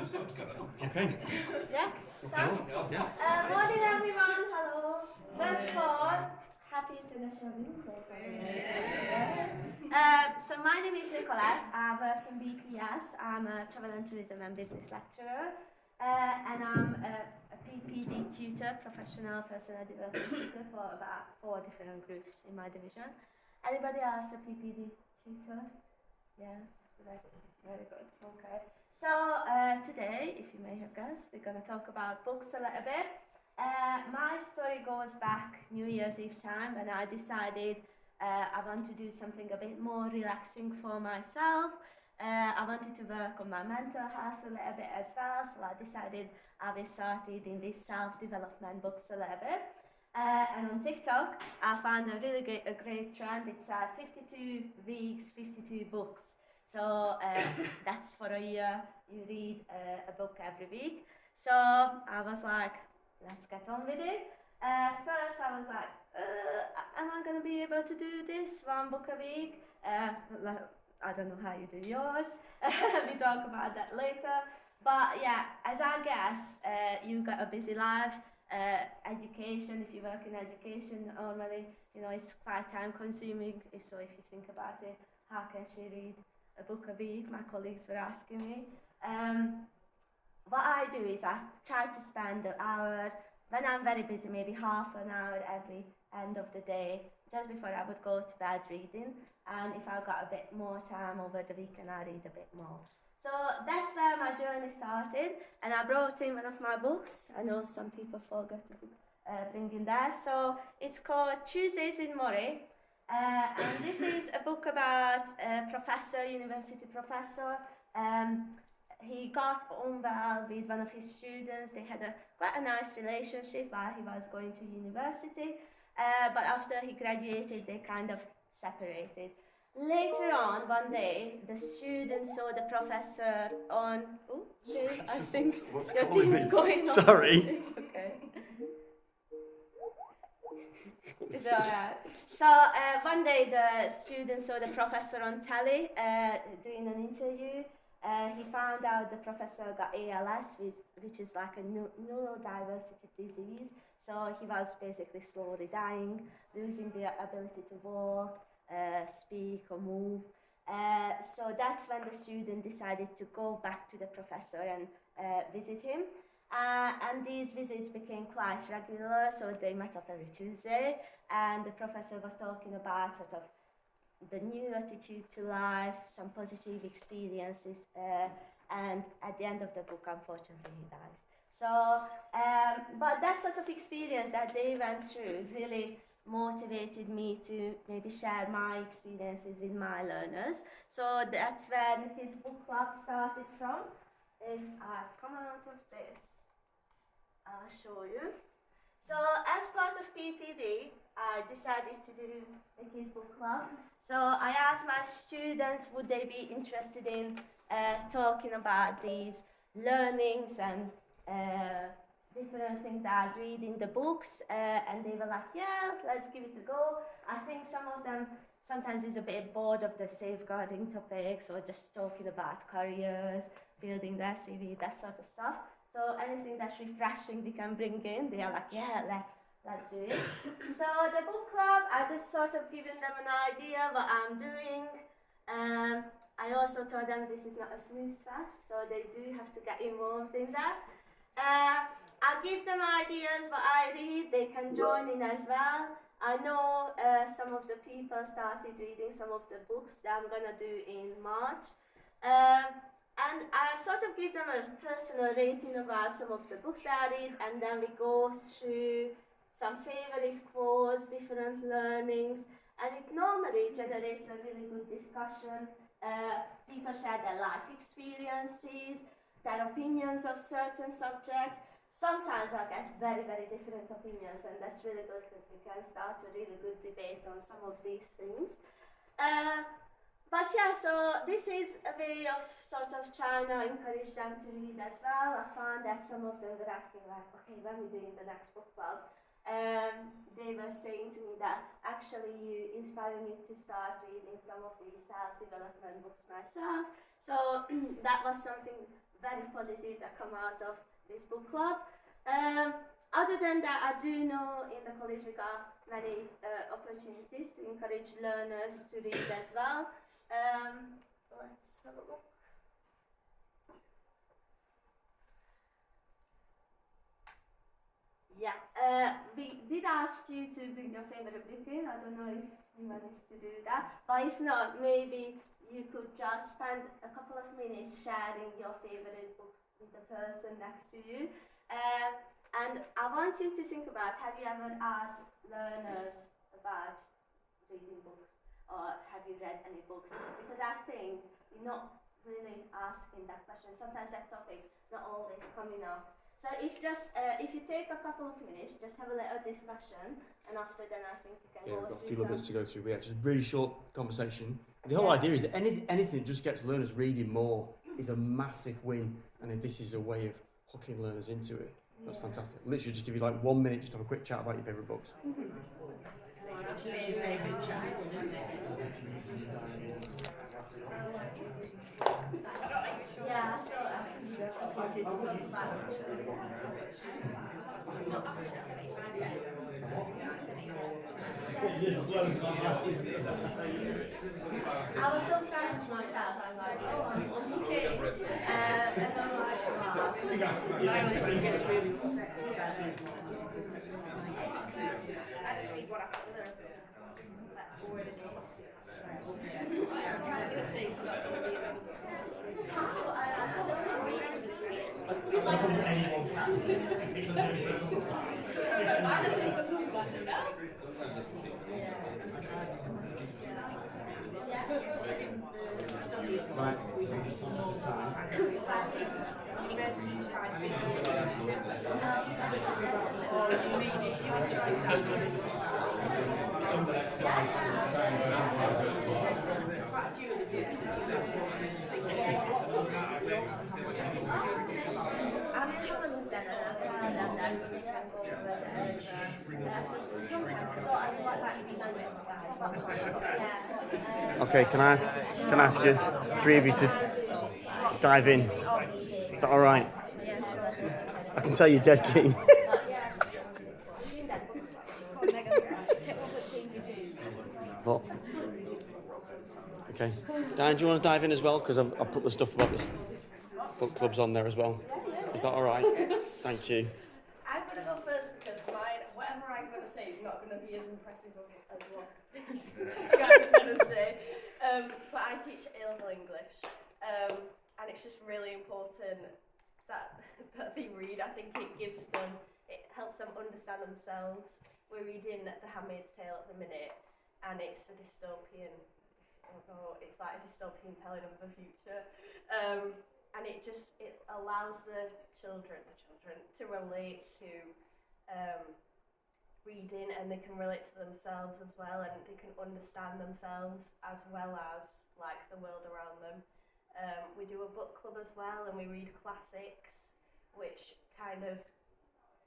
Okay. Yeah, start. Yeah. Morning everyone, hello. First of all, happy International Women's Day. So my name is Nikolett, I work in BPS, I'm a travel and tourism and business lecturer, and I'm a PPD tutor, professional personal development tutor for about 4 different groups in my division. Anybody else a PPD tutor? Yeah, very good, okay. So today, if you may have guessed, we're going to talk about books a little bit. My story goes back New Year's Eve time when I decided I want to do something a bit more relaxing for myself. I wanted to work on my mental health a little bit as well, so I decided I will start reading these self-development books a little bit. And on TikTok, I found a really great trend. It's 52 weeks, 52 books. So that's for a year, you read a book every week. So I was like, let's get on with it. First I was like, am I going to be able to do this, 1 book a week? I don't know how you do yours. We talk about that later. But yeah, as I guess, you got a busy life. Education, if you work in education normally, you know, it's quite time consuming. So if you think about it, how can she read a book a week? My colleagues were asking me. What I do is I try to spend an hour, when I'm very busy, maybe half an hour every end of the day, just before I would go to bed reading. And if I've got a bit more time over the weekend, I read a bit more. So that's where my journey started, and I brought in one of my books. I know some people forgot to bring in that. So it's called Tuesdays with Murray, and this is a book about a professor, university professor. He got on well with one of his students. They had quite a nice relationship while he was going to university, but after he graduated, they kind of separated. Later on, one day, the student saw the professor on... Oh, Jay, I think your team's going on. Sorry. It's okay. It's alright. So one day, the student saw the professor on telly doing an interview. He found out the professor got ALS, which is like a neurodiversity disease. So he was basically slowly dying, losing the ability to walk, speak or move. So that's when the student decided to go back to the professor and visit him. And these visits became quite regular, so they met up every Tuesday, and the professor was talking about sort of the new attitude to life, some positive experiences, and at the end of the book, unfortunately, he dies. So, but that sort of experience that they went through really motivated me to maybe share my experiences with my learners. So that's when his book club started from. If I come out of this, I'll show you. So as part of PPD, I decided to do a kids book club. So I asked my students would they be interested in talking about these learnings and different things that I read in the books, and they were like, yeah, let's give it a go. I think some of them sometimes is a bit bored of the safeguarding topics or just talking about careers, building their CV, that sort of stuff. So anything that's refreshing we can bring in, they are like, yeah, let's do it. So the book club, I just sort of given them an idea what I'm doing. I also told them this is not a snooze fest, so they do have to get involved in that. I give them ideas what I read, they can join in as well. I know some of the people started reading some of the books that I'm gonna do in March. And I sort of give them a personal rating about some of the books that I read, and then we go through some favorite quotes, different learnings, and it normally generates a really good discussion. People share their life experiences, their opinions of certain subjects. Sometimes I get very, very different opinions, and that's really good because we can start a really good debate on some of these things. But yeah, so this is a way of sort of trying to encourage them to read as well. I found that some of them were asking like, okay, when are we doing the next book club? they were saying to me that actually you inspire me to start reading some of these self-development books myself. So that was something very positive that come out of this book club. Other than that, I do know in the college we got many opportunities to encourage learners to read as well. Let's have a look. Yeah, we did ask you to bring your favorite book in. I don't know if you managed to do that, but if not, maybe you could just spend a couple of minutes sharing your favorite book with the person next to you. And I want you to think about, have you ever asked learners about reading books, or have you read any books? Because I think you're not really asking that question. Sometimes that topic not always coming up. So if you take a couple of minutes, just have a little discussion, and after then I think you can go We've got a through few some. little bits to go through. Yeah, just a really short conversation. The whole idea is that anything that just gets learners reading more is a massive win, and if this is a way of hooking learners into it, that's fantastic. Literally just give you like 1 minute, just have a quick chat about your favourite books. What's your favourite child? Yeah, so I did talk about I was so proud of myself. I was like, oh, I'm okay. And I'm like, wow. Mine gets really upset because I just read one after the other. Like forward and Right, time. I will have a look at it and then we can go over the sometimes I thought I quite like design it. Okay, can I ask you, three of you to dive in? Is that all right? I can tell you're dead keen. But, okay, Diane, do you want to dive in as well? Because I've put the stuff about this book clubs on there as well. Is that all right? Thank you. I'm going to go first because whatever I'm going to say is not going to be as impressive as what these guys are going to say. But I teach A-level English, and it's just really important that they read. I think it helps them understand themselves. We're reading The Handmaid's Tale at the minute, and it's a dystopian. It's like a dystopian telling of the future. And it allows the children to relate to reading, and they can relate to themselves as well, and they can understand themselves as well as like the world around them. We do a book club as well, and we read classics, which kind of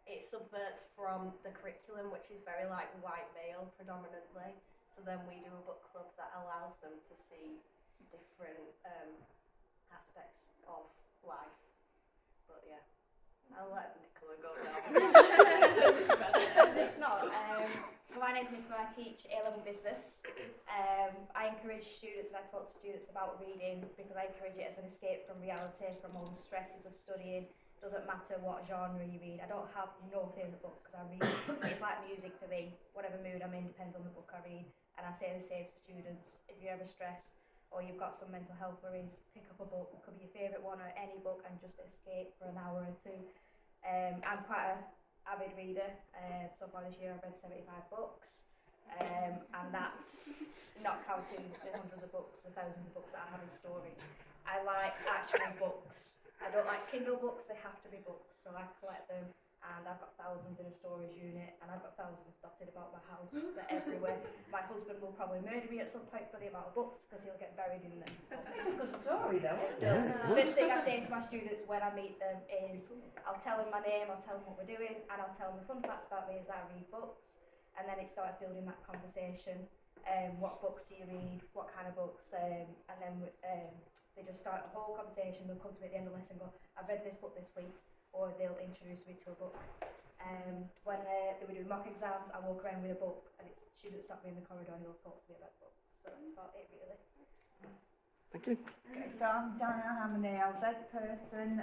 it subverts from the curriculum, which is very like white male predominantly. So then we do a book club that allows them to see different aspects of life. But yeah, I'll let Nicola go now. It's not. So my name's Nikolett. I teach A-level business. I encourage students, and I talk to students about reading because I encourage it as an escape from reality, from all the stresses of studying. Doesn't matter what genre you read. I don't have no favourite book because I read. It's like music for me. Whatever mood I'm in depends on the book I read. And I say the same to students. If you're ever stressed or you've got some mental health worries, pick up a book. It could be your favourite one or any book, and just escape for an hour or two. I'm quite an avid reader. So far this year I've read 75 books. And that's not counting the hundreds of books, the thousands of books that I have in storage. I like actual books. I don't like Kindle books, they have to be books, so I collect them. and I've got thousands in a storage unit, and I've got thousands dotted about my house. They're everywhere. My husband will probably murder me at some point for the amount of books because he'll get buried in them. It's a good story though. Yeah. The first thing I say to my students when I meet them is I'll tell them my name, I'll tell them what we're doing, and I'll tell them the fun fact about me is that I read books, and then it starts building that conversation. What books do you read? What kind of books? And then they just start a whole conversation. They'll come to me at the end of the lesson and go, I've read this book this week, or they'll introduce me to a book. When they were doing mock exams, I walk around with a book, and students stop me in the corridor and they'll talk to me about books. So that's about it, really. Thank you. Okay, so I'm Dana, I'm an ALZ person,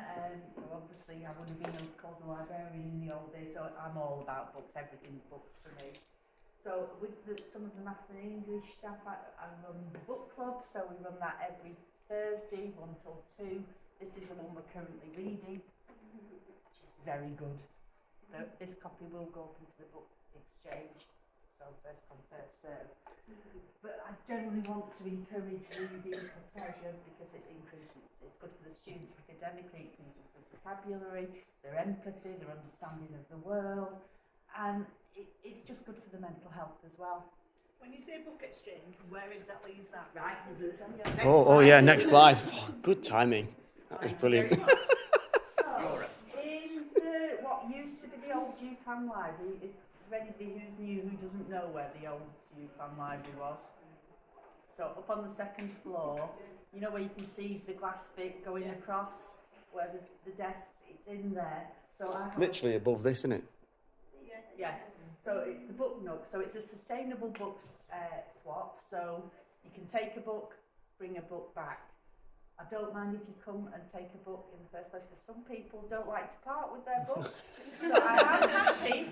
so obviously I would have been called a librarian in the old days, so I'm all about books, everything's books for me. So with some of the maths and English staff, I run the book club, so we run that every Thursday, 1 till 2. This is the one we're currently reading, which is very good. This copy will go up into the book exchange, so first come, first serve. But I generally want to encourage reading for pleasure because it increases, it's good for the students academically, it increases their vocabulary, their empathy, their understanding of the world, and it's just good for the mental health as well. When you say book exchange, where exactly is that? Right, Oh, yeah, next slide. Oh, good timing. That was brilliant. So, in what used to be the old UPAM library, is there anybody who's new who doesn't know where the old UPAM library was? So up on the second floor, you know where you can see the glass bit going across, where the desks, it's in there. So I have Literally above this, isn't it? Yeah, so it's the book nook, so it's a sustainable books swap, so you can take a book, bring a book back. I don't mind if you come and take a book in the first place, because some people don't like to part with their books, so I'm happy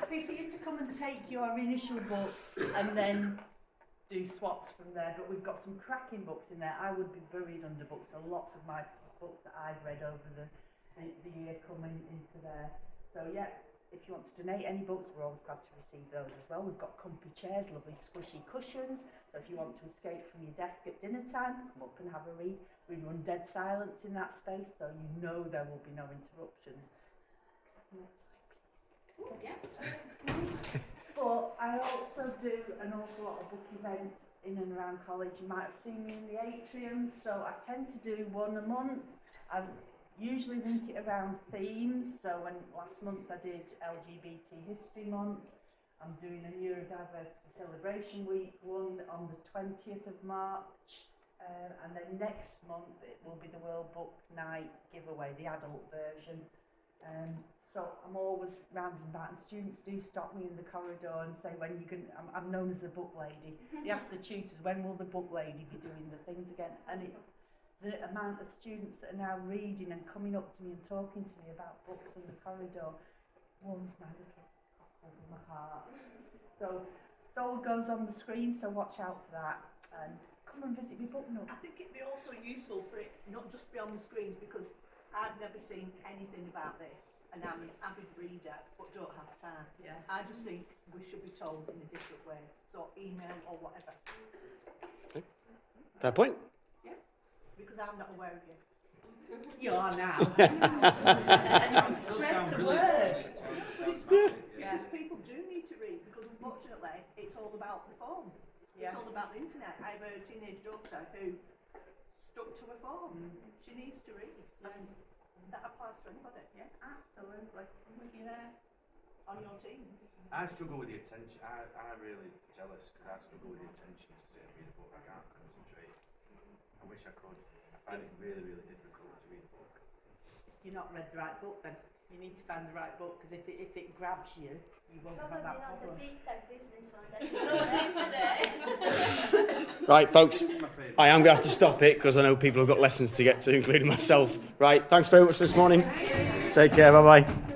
for you to come and take your initial book and then do swaps from there, but we've got some cracking books in there. I would be buried under books, so lots of my books that I've read over the year coming into there. So yeah, if you want to donate any books, we're always glad to receive those as well. We've got comfy chairs, lovely squishy cushions, so if you want to escape from your desk at dinner time, come up and have a read. We run dead silence in that space, so you know there will be no interruptions. Next slide, please. But I also do an awful lot of book events in and around college. You might have seen me in the atrium, so I tend to do one a month. I usually link it around themes, so when last month I did LGBT History Month, I'm doing a Neurodiversity Celebration Week one on the 20th of March, and then next month it will be the World Book Night giveaway, the adult version. So I'm always round and about, and students do stop me in the corridor and say, when you can, I'm known as the book lady. They ask the tutors, when will the book lady be doing the things again? And the amount of students that are now reading and coming up to me and talking to me about books in the corridor warms my little cockles of my heart. So it all goes on the screen, so watch out for that. And come and visit my book nook. I think it'd be also useful for it not just be on the screens, because I've never seen anything about this, and I'm an avid reader but don't have time. Yeah. I just think we should be told in a different way, so email or whatever, Fair point. because I'm not aware of you. You are now. Spread the word. Because people do need to read, because unfortunately it's all about the phone. It's all about the internet. I have a teenage daughter who stuck to a phone. She needs to read. And that applies to anybody. Yeah, absolutely. I'm with you there. On your team. I struggle with the attention. I'm really jealous because I struggle with the attention to sit and read a book. I can't concentrate. I wish I could. I find it really, really difficult to read a book. You've not read the right book then. You need to find the right book, because if it grabs you, you won't have Probably that not the problem. big tech business one that you brought in today. Right, folks, This is my favourite. I am going to have to stop it because I know people have got lessons to get to, including myself. Right, thanks very much for this morning. Take care, bye-bye.